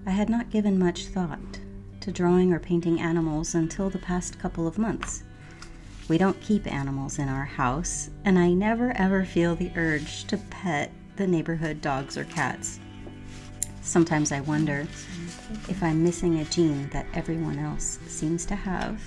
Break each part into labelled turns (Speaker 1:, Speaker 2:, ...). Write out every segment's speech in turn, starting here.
Speaker 1: I had not given much thought to drawing or painting animals until the past couple of months. We don't keep animals in our house, and I never ever feel the urge to pet the neighborhood dogs or cats. Sometimes I wonder if I'm missing a gene that everyone else seems to have.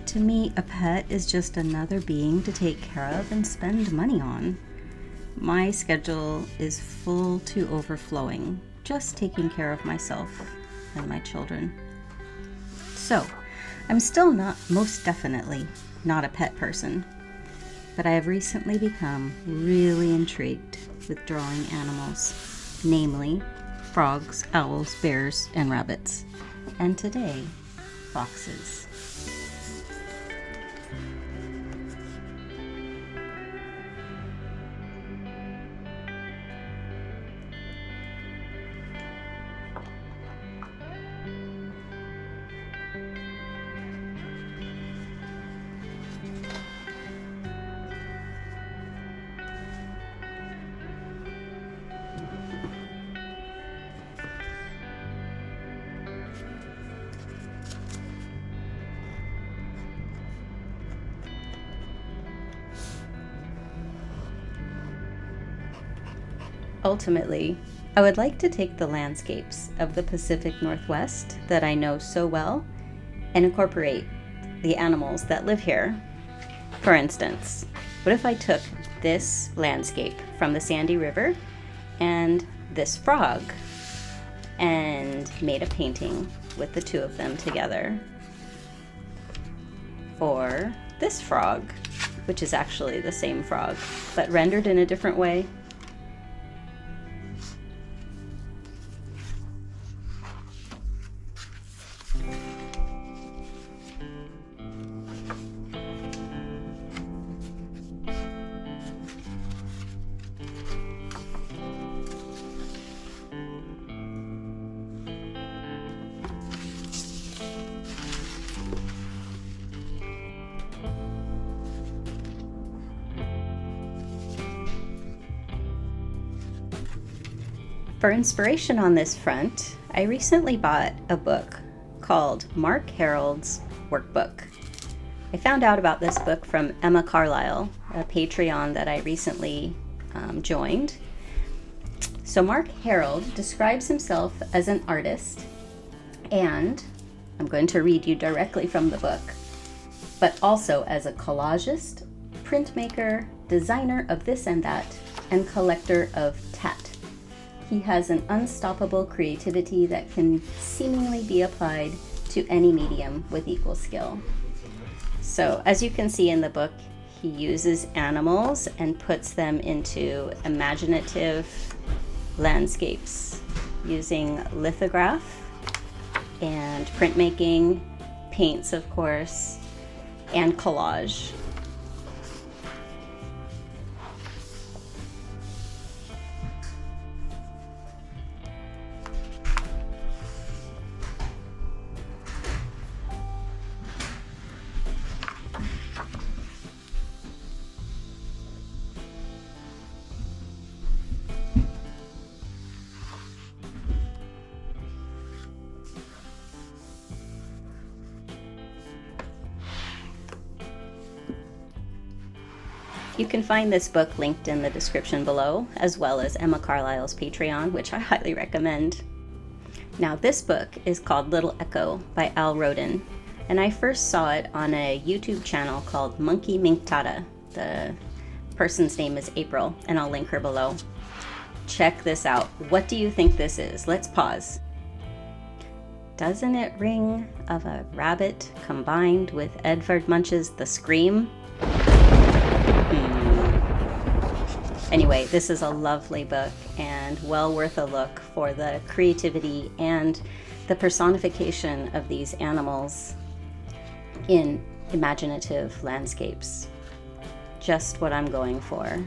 Speaker 1: To me, a pet is just another being to take care of and spend money on. My schedule is full to overflowing, just taking care of myself and my children. So, I'm still most definitely not a pet person, but I have recently become really intrigued with drawing animals, namely frogs, owls, bears, and rabbits, and today, foxes. Ultimately, I would like to take the landscapes of the Pacific Northwest that I know so well and incorporate the animals that live here. For instance, what if I took this landscape from the Sandy River and this frog and made a painting with the two of them together? Or this frog, which is actually the same frog, but rendered in a different way. For inspiration on this front, I recently bought a book called Mark Hearld's Workbook. I found out about this book from Emma Carlisle, a Patreon that I recently joined. So Mark Hearld describes himself as an artist, and I'm going to read you directly from the book, but also as a collagist, printmaker, designer of this and that, and collector of tat. He has an unstoppable creativity that can seemingly be applied to any medium with equal skill. So, as you can see in the book, he uses animals and puts them into imaginative landscapes using lithograph and printmaking, paints, of course, and collage. You can find this book linked in the description below, as well as Emma Carlisle's Patreon, which I highly recommend. Now, this book is called Little Echo by Al Roden, and I first saw it on a YouTube channel called Monkey Minktata. The person's name is April, and I'll link her below. Check this out. What do you think this is? Let's pause. Doesn't it ring of a rabbit combined with Edvard Munch's The Scream? Anyway, this is a lovely book and well worth a look for the creativity and the personification of these animals in imaginative landscapes. Just what I'm going for.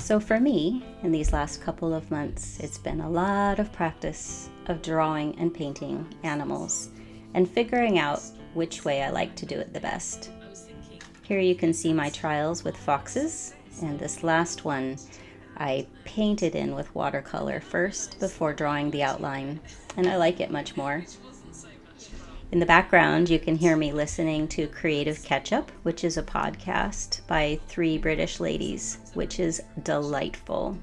Speaker 1: So for me, in these last couple of months, it's been a lot of practice of drawing and painting animals and figuring out which way I like to do it the best. Here you can see my trials with foxes, and this last one I painted in with watercolor first before drawing the outline, and I like it much more. In the background, you can hear me listening to Creative Catch-Up, which is a podcast by 3 British ladies, which is delightful.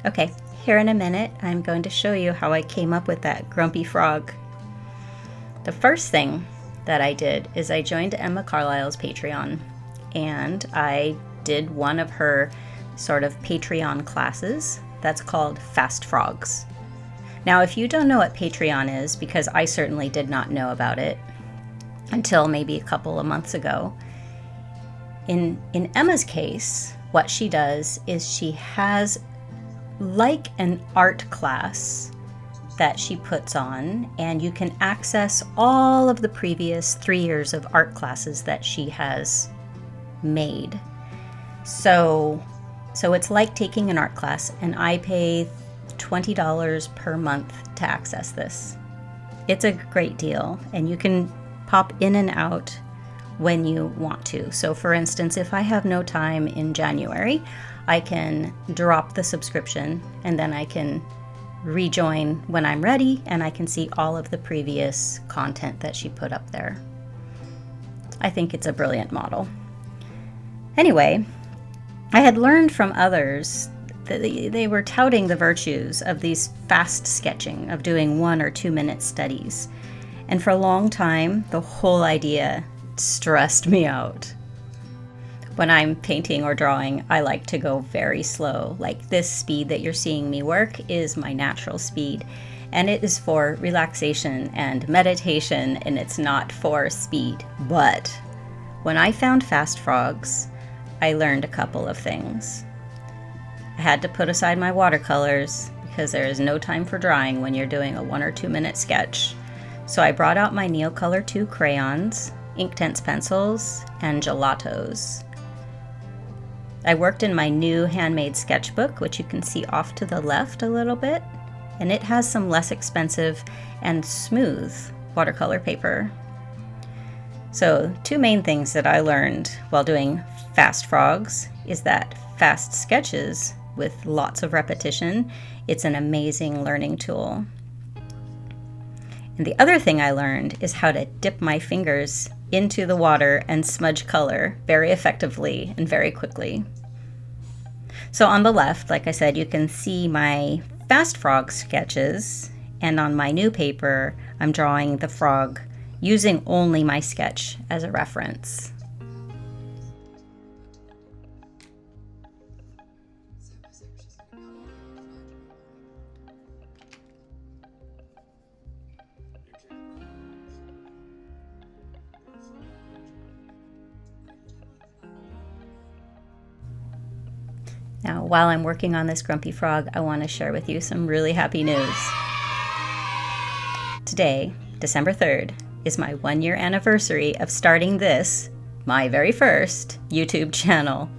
Speaker 1: Okay, here in a minute, I'm going to show you how I came up with that grumpy frog. The first thing that I did is I joined Emma Carlisle's Patreon, and I did one of her sort of Patreon classes that's called Fast Frogs. Now, if you don't know what Patreon is, because I certainly did not know about it until maybe a couple of months ago, in Emma's case, what she does is she has like an art class that she puts on, and you can access all of the previous 3 years of art classes that she has made. So it's like taking an art class, and I pay $20 per month to access this. It's a great deal, and you can pop in and out when you want to. So for instance, if I have no time in January, I can drop the subscription and then I can rejoin when I'm ready, and I can see all of the previous content that she put up there. I think it's a brilliant model. Anyway, I had learned from others that they were touting the virtues of these fast sketching, of doing 1 or 2 minute studies. And for a long time, the whole idea stressed me out. When I'm painting or drawing, I like to go very slow. Like this speed that you're seeing me work is my natural speed, and it is for relaxation and meditation, and it's not for speed. But when I found Fast Frogs, I learned a couple of things. I had to put aside my watercolors because there is no time for drawing when you're doing a 1 or 2 minute sketch. So I brought out my Neocolor 2 crayons, inktense pencils, and Gelatos. I worked in my new handmade sketchbook, which you can see off to the left a little bit, and it has some less expensive and smooth watercolor paper. So 2 main things that I learned while doing Fast Frogs is that fast sketches with lots of repetition, it's an amazing learning tool. And the other thing I learned is how to dip my fingers into the water and smudge color very effectively and very quickly. So on the left, like I said, you can see my Fast Frog sketches, and on my new paper, I'm drawing the frog using only my sketch as a reference. Now, while I'm working on this grumpy frog, I want to share with you some really happy news. Today, December 3rd, is my 1-year anniversary of starting this, my very first, YouTube channel.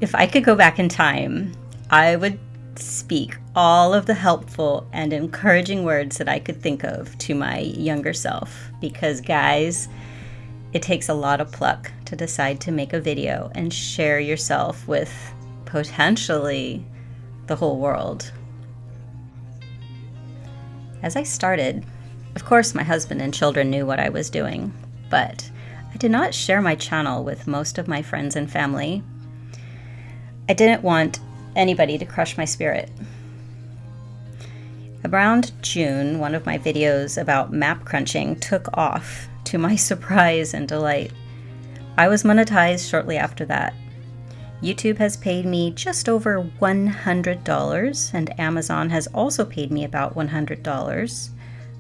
Speaker 1: If I could go back in time, I would speak all of the helpful and encouraging words that I could think of to my younger self. Because, guys, it takes a lot of pluck to decide to make a video and share yourself with potentially the whole world. As I started, of course my husband and children knew what I was doing, but I did not share my channel with most of my friends and family. I didn't want anybody to crush my spirit. Around June, one of my videos about map crunching took off, to my surprise and delight. I was monetized shortly after that. YouTube has paid me just over $100, and Amazon has also paid me about $100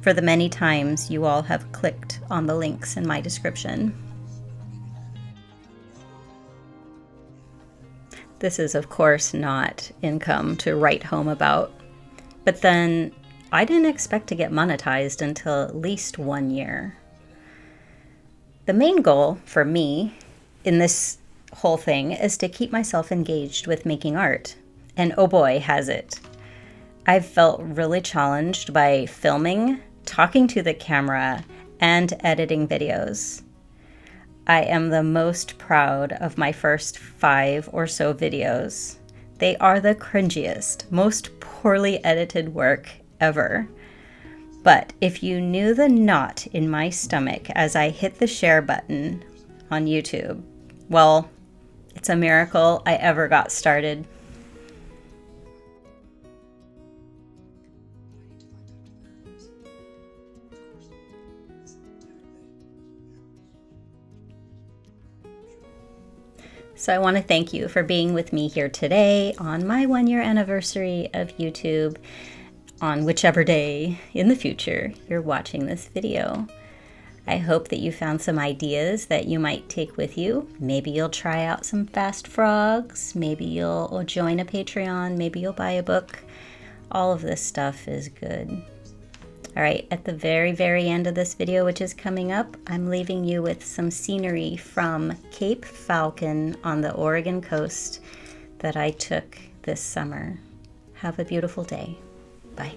Speaker 1: for the many times you all have clicked on the links in my description. This is, of course, not income to write home about, but then I didn't expect to get monetized until at least 1 year. The main goal for me in this whole thing is to keep myself engaged with making art, and oh boy, has it. I've felt really challenged by filming, talking to the camera, and editing videos. I am the most proud of my first 5 or so videos. They are the cringiest, most poorly edited work ever. But if you knew the knot in my stomach as I hit the share button on YouTube, well, it's a miracle I ever got started. So I want to thank you for being with me here today on my 1-year anniversary of YouTube, on whichever day in the future you're watching this video. I hope that you found some ideas that you might take with you. Maybe you'll try out some fast frogs, maybe you'll join a Patreon, maybe you'll buy a book. All of this stuff is good. All right, at the very, very end of this video, which is coming up, I'm leaving you with some scenery from Cape Falcon on the Oregon coast that I took this summer. Have a beautiful day. Bye.